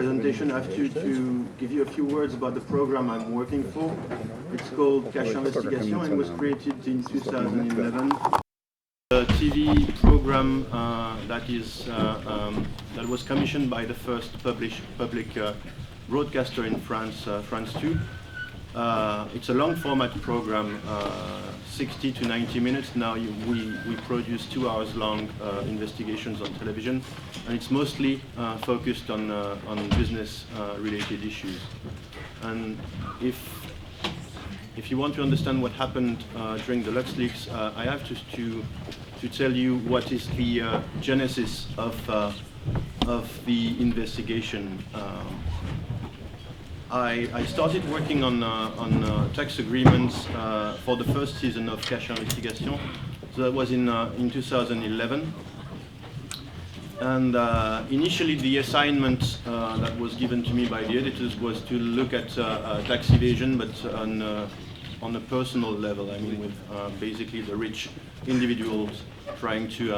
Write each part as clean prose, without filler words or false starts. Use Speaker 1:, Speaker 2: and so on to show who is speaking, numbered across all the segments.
Speaker 1: Presentation, I have to give you a few words about the program I'm working for. It's called Cash Investigation and was created in 2011. A TV program that was commissioned by the first public broadcaster in France, France 2. It's a long format program, 60 to 90 minutes. Now we produce 2 hours long investigations on television, and it's mostly focused on business related issues. And if you want to understand what happened during the LuxLeaks, I have to tell you what is the genesis of the investigation. I started working on tax agreements for the first season of Cash Investigation. So that was in 2011. And initially the assignment that was given to me by the editors was to look at tax evasion, but on a personal level. I mean, with basically the rich individuals trying to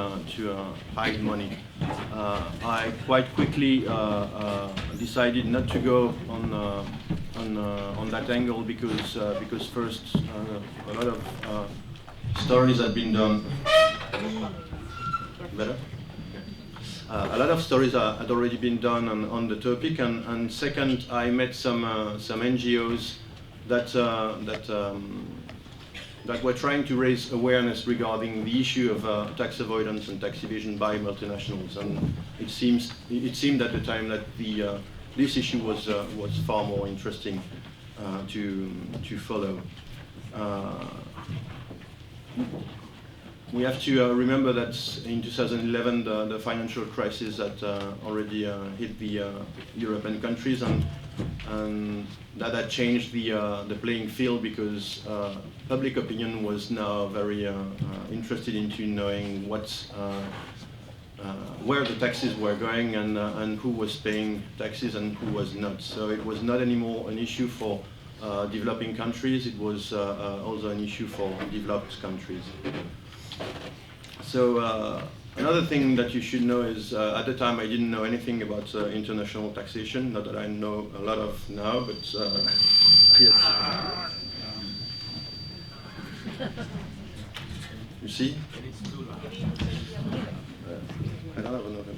Speaker 1: hide money. I quite quickly decided not to go on that angle because first a lot of stories had been done. Better. A lot of stories had already been done on the topic, and second, I met some NGOs that were trying to raise awareness regarding the issue of tax avoidance and tax evasion by multinationals, and it seemed at the time that this issue was far more interesting to follow. We have to remember that in 2011 the financial crisis had already hit the European countries, and that had changed the playing field because public opinion was now very interested into knowing where the taxes were going and who was paying taxes and who was not. So it was not anymore an issue for developing countries, it was also an issue for developed countries. So another thing that you should know is at the time I didn't know anything about international taxation, not that I know a lot of now, but yes. You see? I don't have another.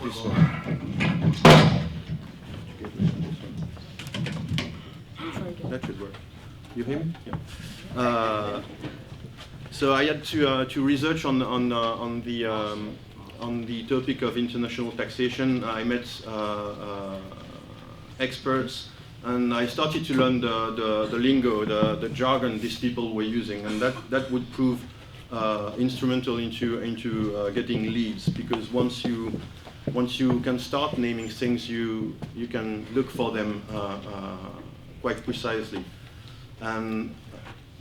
Speaker 1: This one. That should work. You hear me? Yeah. So I had to research on the topic of international taxation. I met experts, and I started to learn the lingo, the jargon these people were using, and that would prove instrumental into getting leads, because once you can start naming things, you can look for them quite precisely. And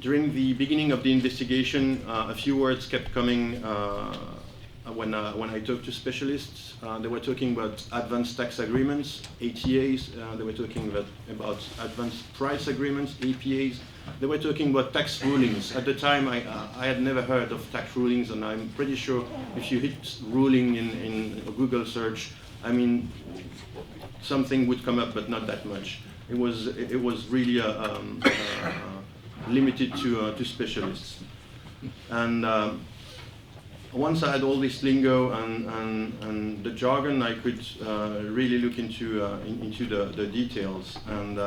Speaker 1: during the beginning of the investigation, a few words kept coming when I talked to specialists. They were talking about advanced tax agreements, ATAs. They were talking about advanced price agreements, APAs. They were talking about tax rulings. At the time, I had never heard of tax rulings, and I'm pretty sure if you hit ruling in a Google search, I mean, something would come up, but not that much. It was really limited to specialists. And once I had all this lingo and the jargon, I could really look into the details. And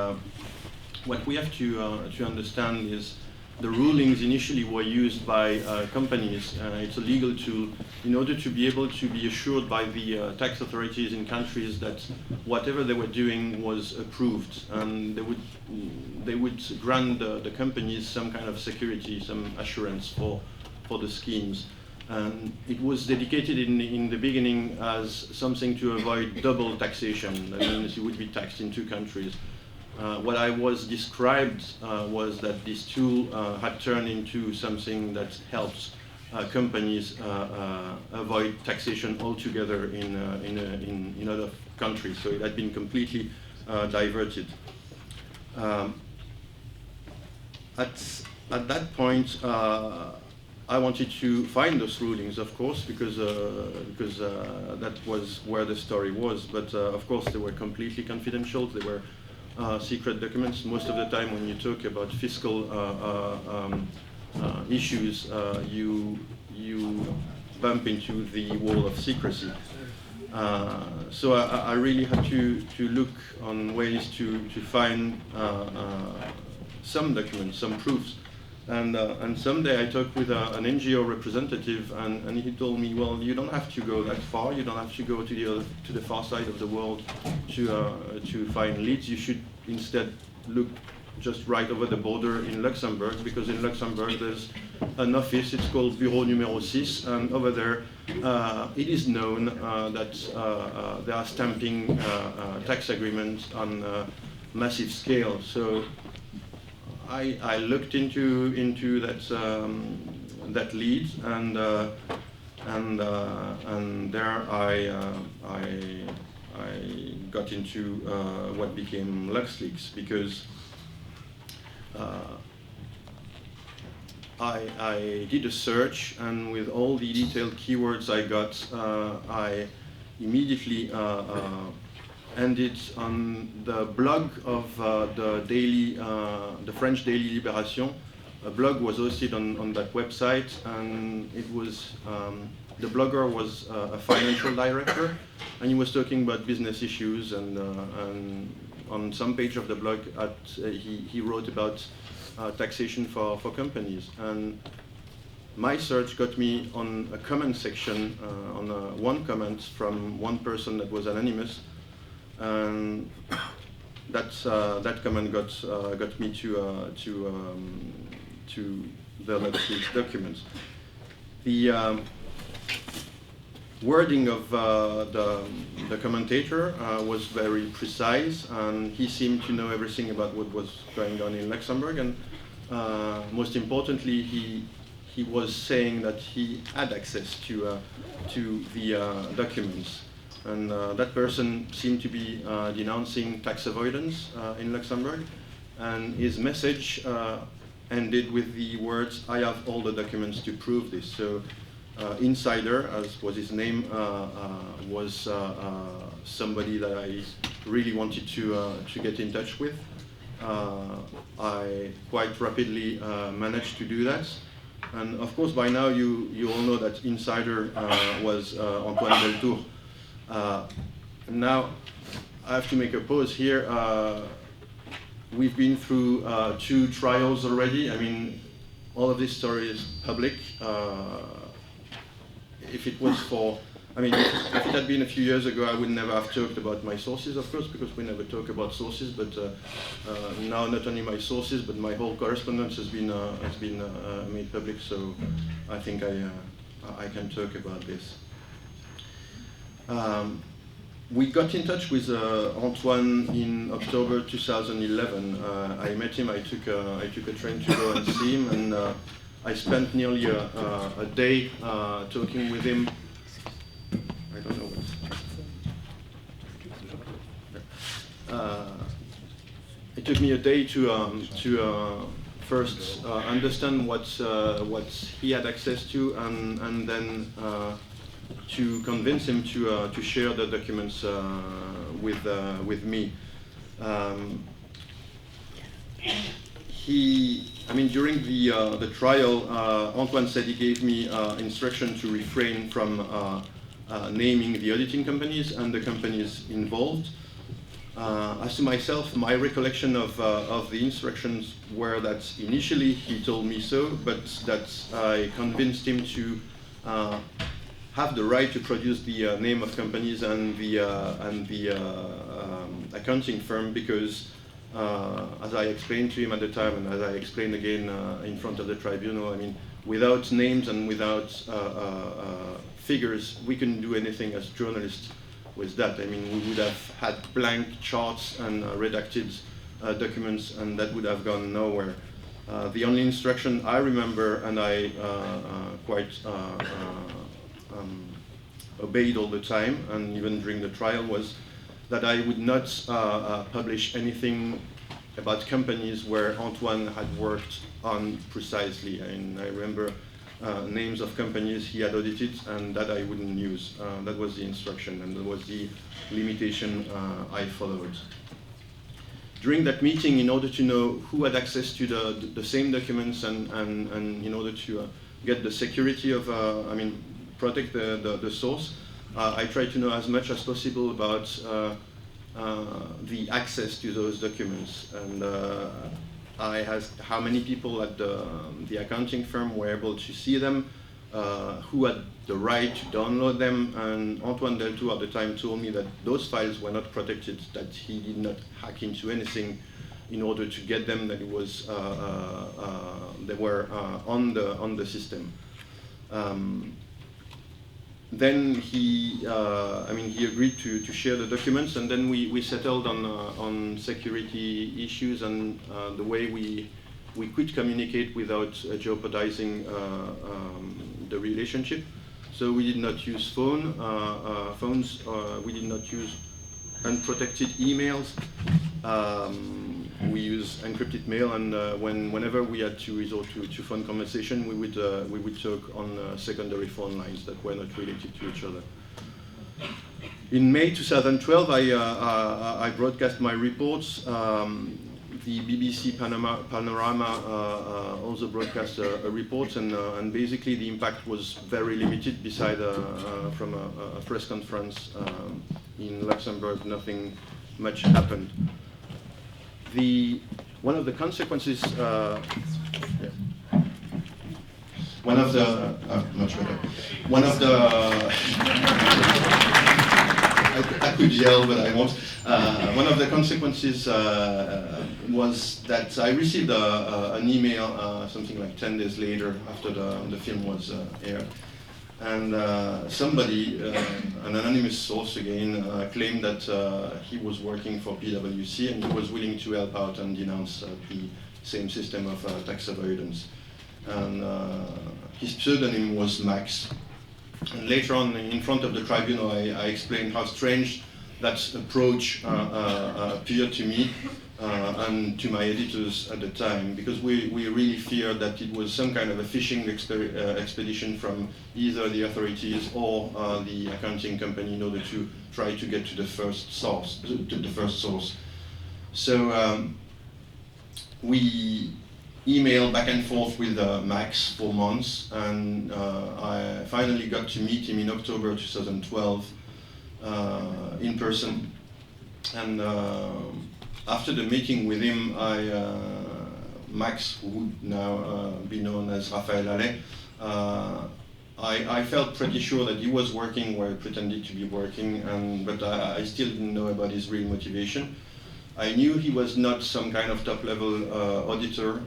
Speaker 1: what we have to understand is the rulings initially were used by companies. It's a legal tool in order to be able to be assured by the tax authorities in countries that whatever they were doing was approved, and they would grant the companies some kind of security, some assurance for the schemes. And it was dedicated in the beginning as something to avoid double taxation. That means you would be taxed in 2 countries. What I was described was that this tool had turned into something that helps companies avoid taxation altogether in other countries. So it had been completely diverted. At that point, I wanted to find those rulings, of course, because that was where the story was. But of course, they were completely confidential. They were secret documents. Most of the time, when you talk about fiscal issues, you bump into the wall of secrecy. So I really had to look on ways to find some documents, some proofs. And someday I talked with an NGO representative, and he told me, well, you don't have to go that far. You don't have to go to the far side of the world to find leads. You should instead look just right over the border in Luxembourg, because in Luxembourg there's an office. It's called Bureau numéro 6, and over there it is known that they are stamping tax agreements on a massive scale. So I looked into that lead, and there I got into what became LuxLeaks, because I did a search, and with all the detailed keywords I got, I immediately ended on the blog of the French daily Libération. A blog was hosted on that website, and it was the blogger was a financial director, and he was talking about business issues, and on some page of the blog he wrote about taxation for companies. And my search got me on a comment section, on one comment from one person that was anonymous, and that comment got me to the LuxLeaks documents. The wording of the commentator was very precise, and he seemed to know everything about what was going on in Luxembourg, and most importantly, he was saying that he had access to the documents. And that person seemed to be denouncing tax avoidance in Luxembourg, and his message ended with the words, "I have all the documents to prove this." So Insider, as was his name, was somebody that I really wanted to get in touch with. I quite rapidly managed to do that. And of course, by now you all know that Insider was Antoine Deltour. Now, I have to make a pause here. We've been through 2 trials already. I mean, all of this story is public. If it was for, I mean, if it had been a few years ago, I would never have talked about my sources, of course, because we never talk about sources. But now, not only my sources, but my whole correspondence has been made public. So I think I can talk about this. We got in touch with Antoine in October 2011. I met him. I took a train to go and see him, and I spent nearly a day talking with him. I don't know what. It took me a day to first understand what he had access to, and then to convince him to share the documents with me. I mean, during the trial, Antoine said he gave me instruction to refrain from naming the auditing companies and the companies involved. As to myself, my recollection of the instructions were that initially he told me so, but that I convinced him to have the right to produce the name of companies and the accounting firm, because as I explained to him at the time, and as I explained again in front of the tribunal, I mean, without names and without figures, we couldn't do anything as journalists with that. I mean, we would have had blank charts and redacted documents, and that would have gone nowhere. The only instruction I remember, and I quite obeyed all the time, and even during the trial, was that I would not publish anything about companies where Antoine had worked on precisely. And I remember names of companies he had audited and that I wouldn't use. That was the instruction, and that was the limitation I followed. During that meeting, in order to know who had access to the same documents and in order to get the security of, protect the source, I tried to know as much as possible about the access to those documents. And I asked how many people at the accounting firm were able to see them, who had the right to download them, and Antoine Deltour at the time told me that those files were not protected, that he did not hack into anything in order to get them, that it was they were on the system. Then he agreed to share the documents, and then we settled on security issues and the way we could communicate without jeopardizing the relationship. So we did not use phones, we did not use unprotected emails. We use encrypted mail, and whenever we had to resort to phone conversation, we would talk on secondary phone lines that were not related to each other. In May 2012, I broadcast my reports. The BBC Panorama also broadcast a report, and basically the impact was very limited. Beside from a press conference in Luxembourg, nothing much happened. One of the consequences, I could yell, but I won't. One of the consequences was that I received an email something like 10 days later after the film was aired. And somebody, an anonymous source again, claimed that he was working for PwC and he was willing to help out and denounce the same system of tax avoidance. And his pseudonym was Max. And later on, in front of the tribunal, I explained how strange that approach appeared to me and to my editors at the time, because we really feared that it was some kind of a fishing expedition from either the authorities or the accounting company in order to try to get to the first source. So we emailed back and forth with Max for months, and I finally got to meet him in October 2012 in person. And after the meeting with him, Max, who would now be known as Raphaël Allais, I felt pretty sure that he was working where he pretended to be working, but I still didn't know about his real motivation. I knew he was not some kind of top-level auditor.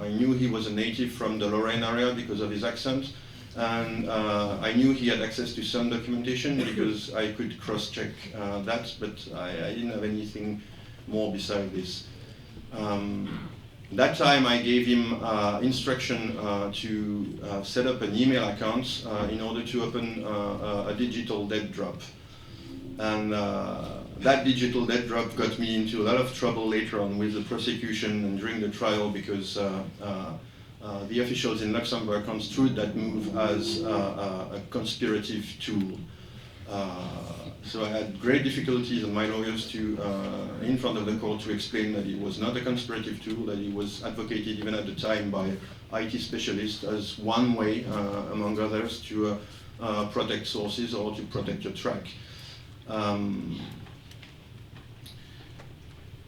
Speaker 1: I knew he was a native from the Lorraine area because of his accent. And I knew he had access to some documentation because I could cross-check that, but I didn't have anything more beside this. That time I gave him instruction to set up an email account in order to open a digital dead drop. And that digital dead drop got me into a lot of trouble later on with the prosecution and during the trial, because the officials in Luxembourg construed that move as a conspirative tool. So I had great difficulties on my lawyers to, in front of the court, to explain that it was not a conspirative tool, that it was advocated even at the time by IT specialists as one way, among others, to protect sources or to protect your track.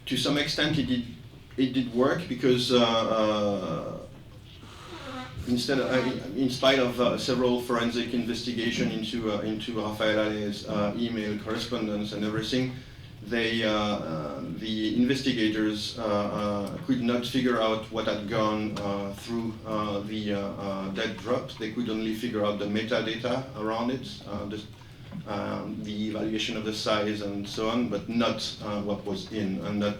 Speaker 1: To some extent it did work, because in spite of several forensic investigation into Raphaël Allais' email correspondence and everything, the investigators could not figure out what had gone through the dead drop. They could only figure out the metadata around it, the evaluation of the size and so on, but not what was in, and that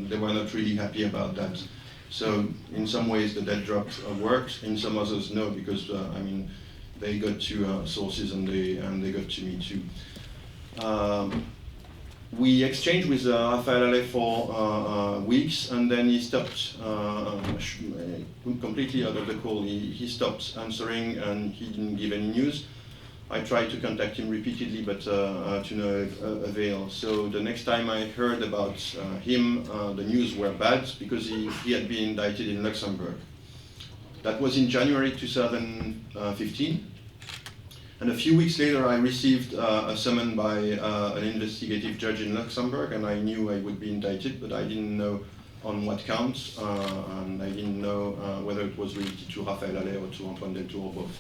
Speaker 1: they were not really happy about that. So in some ways the dead drop worked, in some others no, because they got to sources and they got to me too. We exchanged with Raphael Allais for weeks, and then he stopped completely out of the call. He stopped answering, and he didn't give any news. I tried to contact him repeatedly, but to no avail. So the next time I heard about him, the news were bad, because he had been indicted in Luxembourg. That was in January 2015. And a few weeks later, I received a summons by an investigative judge in Luxembourg, and I knew I would be indicted, but I didn't know on what counts, and I didn't know whether it was related to Raphael Allais or to Antoine Deltour or both.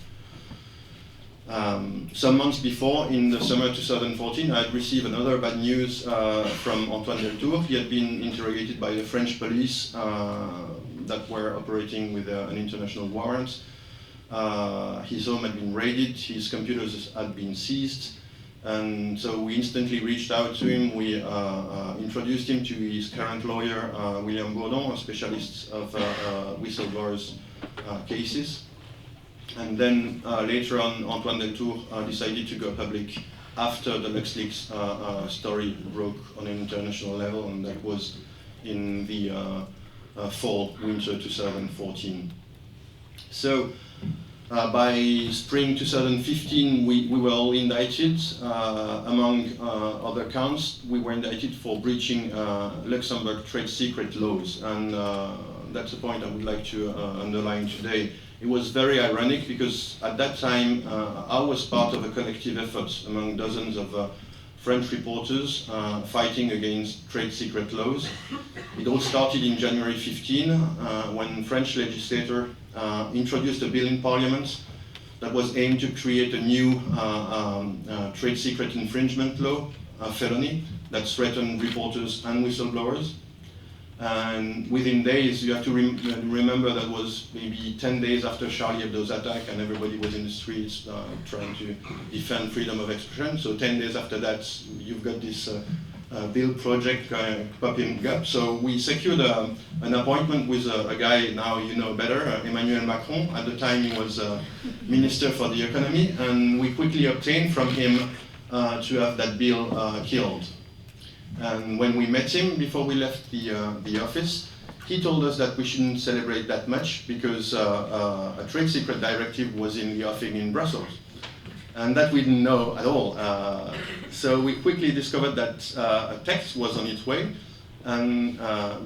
Speaker 1: Some months before, in the summer 2014, I had received another bad news from Antoine Deltour. He had been interrogated by the French police that were operating with an international warrant. His home had been raided, his computers had been seized, and so we instantly reached out to him. We introduced him to his current lawyer, William Bourdon, a specialist of whistleblowers cases. And then later on, Antoine Deltour decided to go public after the LuxLeaks story broke on an international level, and that was in the fall-winter 2014. So by spring 2015, we were all indicted. Among other counts, we were indicted for breaching Luxembourg trade secret laws, and that's a point I would like to underline today. It was very ironic because at that time I was part of a collective effort among dozens of French reporters fighting against trade secret laws. It all started in January 15 when French legislator introduced a bill in Parliament that was aimed to create a new trade secret infringement law, a felony, that threatened reporters and whistleblowers. And within days, you have to remember that was maybe 10 days after Charlie Hebdo's attack, and everybody was in the streets trying to defend freedom of expression. So 10 days after that, you've got this bill project popping up. So we secured an appointment with a guy now you know better, Emmanuel Macron. At the time, he was Minister for the Economy, and we quickly obtained from him to have that bill killed. And when we met him before we left the office, he told us that we shouldn't celebrate that much because a trade secret directive was in the offing in Brussels. And that we didn't know at all. So we quickly discovered that a text was on its way. And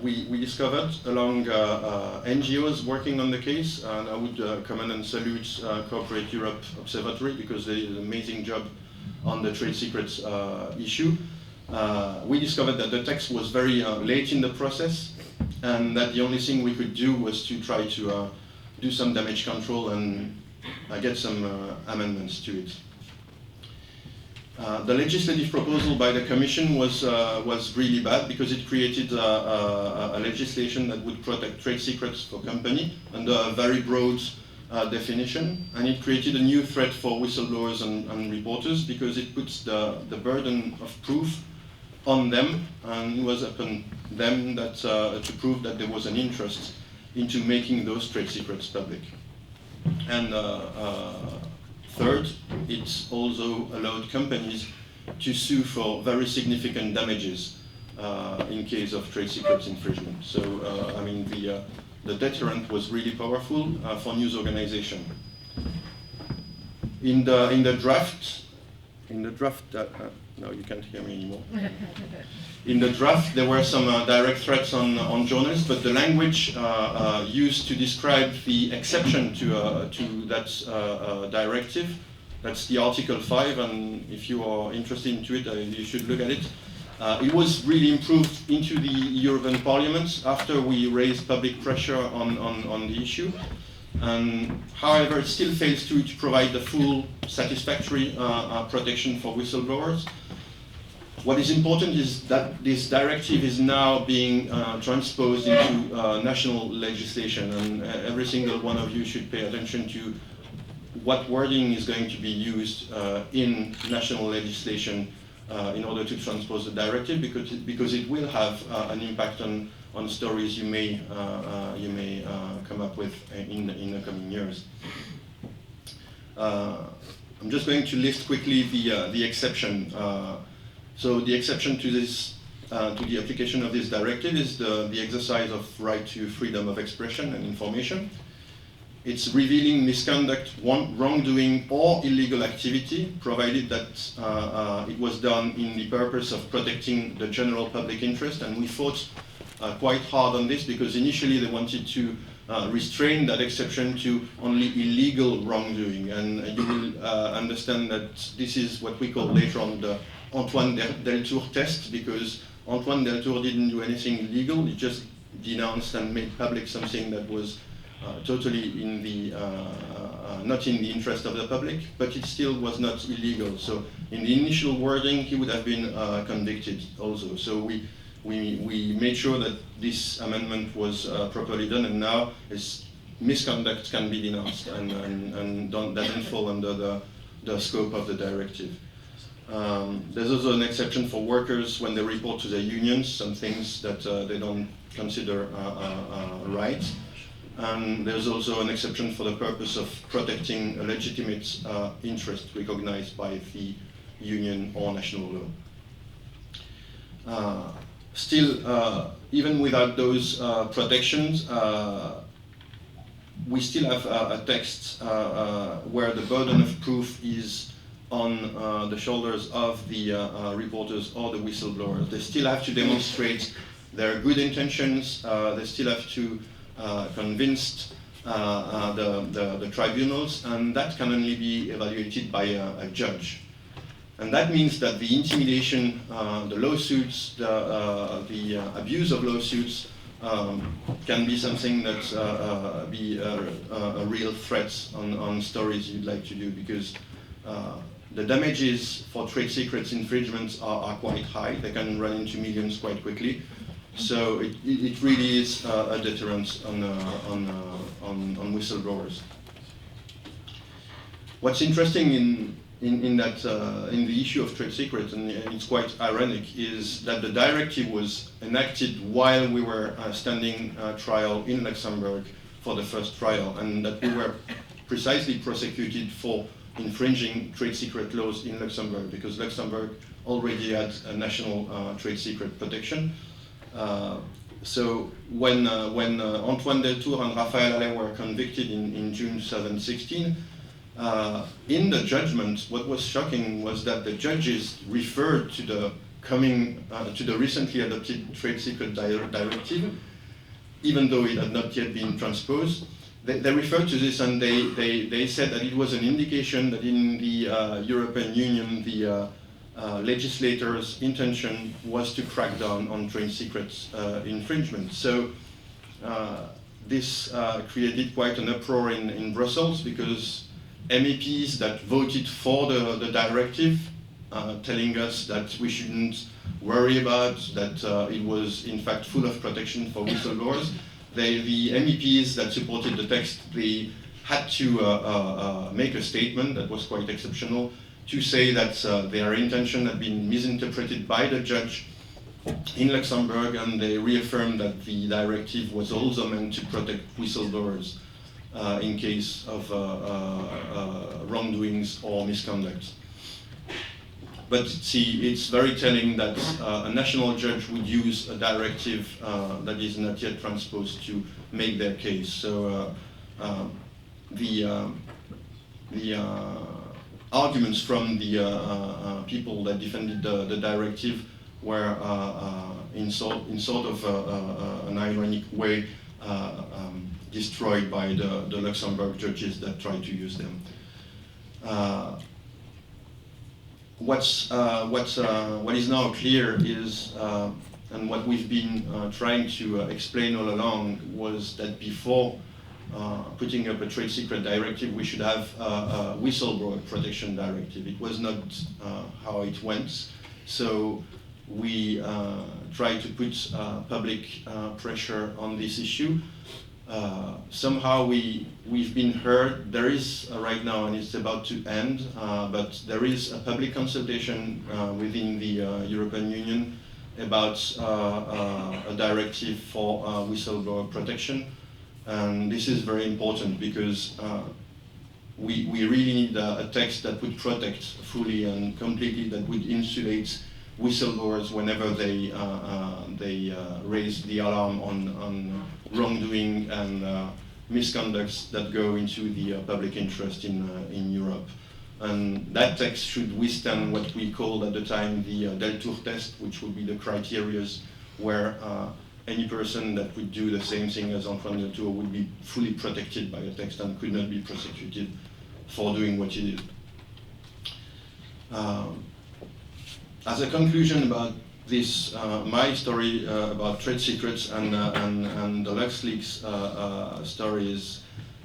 Speaker 1: we discovered along NGOs working on the case, and I would commend and salute Corporate Europe Observatory because they did an amazing job on the trade secrets issue. We discovered that the text was very late in the process, and that the only thing we could do was to try to do some damage control and get some amendments to it. The legislative proposal by the Commission was really bad because it created a legislation that would protect trade secrets for company under a very broad definition, and it created a new threat for whistleblowers and reporters because it puts the burden of proof on them, and it was upon them that to prove that there was an interest into making those trade secrets public. And third, it also allowed companies to sue for very significant damages in case of trade secrets infringement. So I mean the deterrent was really powerful for news organization. In the draft. No, you can't hear me anymore. In the draft, there were some direct threats on journalists, but the language used to describe the exception to that directive, that's the Article 5, and if you are interested into it, you should look at it. It was really improved into the European Parliament after we raised public pressure on the issue. However, it still fails to provide the full satisfactory protection for whistleblowers. What is important is that this directive is now being transposed into national legislation, and every single one of you should pay attention to what wording is going to be used in national legislation in order to transpose the directive, because it will have an impact on stories you may come up with in the coming years. I'm just going to list quickly the exception. So the exception to this, to the application of this directive is the exercise of right to freedom of expression and information. It's revealing misconduct, wrongdoing, or illegal activity, provided that it was done in the purpose of protecting the general public interest. And we fought quite hard on this because initially they wanted to restrain that exception to only illegal wrongdoing. And you will understand that this is what we call later on the Antoine Deltour test, because Antoine Deltour didn't do anything illegal, he just denounced and made public something that was totally in the, not in the interest of the public, but it still was not illegal. So in the initial wording, he would have been convicted also. So we made sure that this amendment was properly done, and now misconduct can be denounced and doesn't fall under the scope of the directive. There's also an exception for workers when they report to their unions, some things that they don't consider right. And there's also an exception for the purpose of protecting a legitimate interest recognized by the union or national law. Still, even without those protections, we still have a text where the burden of proof is on the shoulders of the reporters or the whistleblowers. They still have to demonstrate their good intentions, they still have to convince the tribunals, and that can only be evaluated by a judge. And that means that the intimidation, the lawsuits, the abuse of lawsuits can be something that be a real threat on stories you'd like to do, because the damages for trade secrets infringements are quite high. They can run into millions quite quickly. So it really is a deterrent on whistleblowers. What's interesting in the issue of trade secrets, and it's quite ironic, is that the directive was enacted while we were standing trial in Luxembourg for the first trial, and that we were precisely prosecuted for infringing trade secret laws in Luxembourg, because Luxembourg already had a national trade secret protection. So when Antoine Deltour and Raphaël Allais were convicted in June 2016, in the judgment, what was shocking was that the judges referred to the recently adopted trade secret directive, even though it had not yet been transposed. They referred to this, and they said that it was an indication that in the European Union, the legislators' intention was to crack down on trade secrets infringement. So this created quite an uproar in Brussels, because MEPs that voted for the directive, telling us that we shouldn't worry about, that it was in fact full of protection for whistleblowers. The MEPs that supported the text, they had to make a statement that was quite exceptional, to say that their intention had been misinterpreted by the judge in Luxembourg, and they reaffirmed that the directive was also meant to protect whistleblowers in case of wrongdoings or misconduct. But see, it's very telling that a national judge would use a directive that is not yet transposed to make their case. So the arguments from the people that defended the directive were in sort of an ironic way destroyed by the Luxembourg judges that tried to use them. What is now clear is, and what we've been trying to explain all along, was that before putting up a trade secret directive, we should have a whistleblower protection directive. It was not how it went. So we tried to put public pressure on this issue. Somehow we've been heard. There is right now, and it's about to end, but there is a public consultation within the European Union about a directive for whistleblower protection. And this is very important, because we really need a text that would protect fully and completely, that would insulate whistleblowers whenever they raise the alarm on wrongdoing and misconducts that go into the public interest in Europe. And that text should withstand what we called at the time the Deltour test, which would be the criteria where any person that would do the same thing as Antoine Deltour would be fully protected by a text and could not be prosecuted for doing what he did. As a conclusion about this, my story about trade secrets and the LuxLeaks story is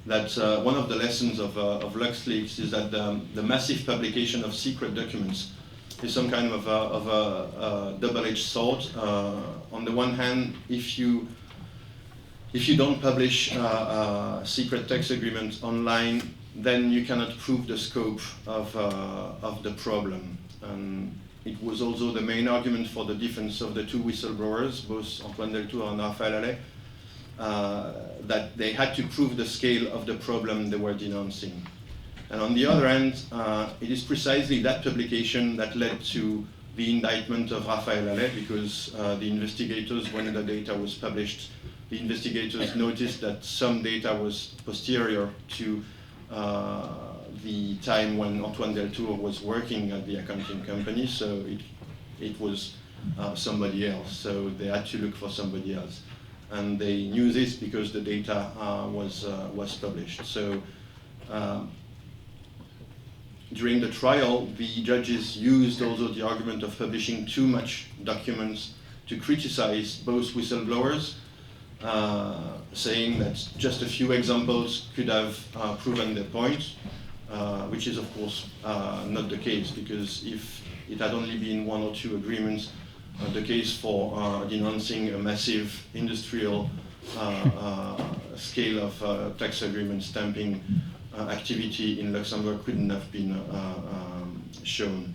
Speaker 1: that one of the lessons of LuxLeaks is that the massive publication of secret documents is some kind of a double-edged sword. On the one hand, if you don't publish secret text agreements online, then you cannot prove the scope of the problem. And it was also the main argument for the defense of the two whistleblowers, both Antoine Deltour and Raphaël Allais, that they had to prove the scale of the problem they were denouncing. And on the other hand, it is precisely that publication that led to the indictment of Raphaël Allais, because the investigators, when the data was published, the investigators noticed that some data was posterior to the time when Antoine Deltour was working at the accounting company, so it was somebody else. So they had to look for somebody else. And they knew this because the data was published. So during the trial, the judges used also the argument of publishing too much documents to criticize both whistleblowers, saying that just a few examples could have proven their point, which is of course not the case, because if it had only been one or two agreements, the case for denouncing a massive industrial scale of tax agreement stamping activity in Luxembourg couldn't have been shown.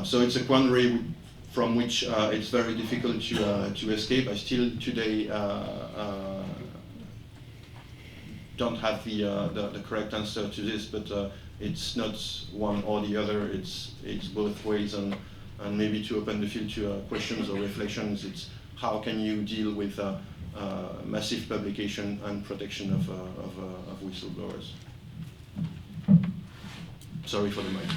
Speaker 1: So it's a quandary from which it's very difficult to escape. I still today don't have the correct answer to this, but it's not one or the other. It's both ways, and maybe to open the field to questions or reflections, it's how can you deal with massive publication and protection of whistleblowers. Sorry for the mic.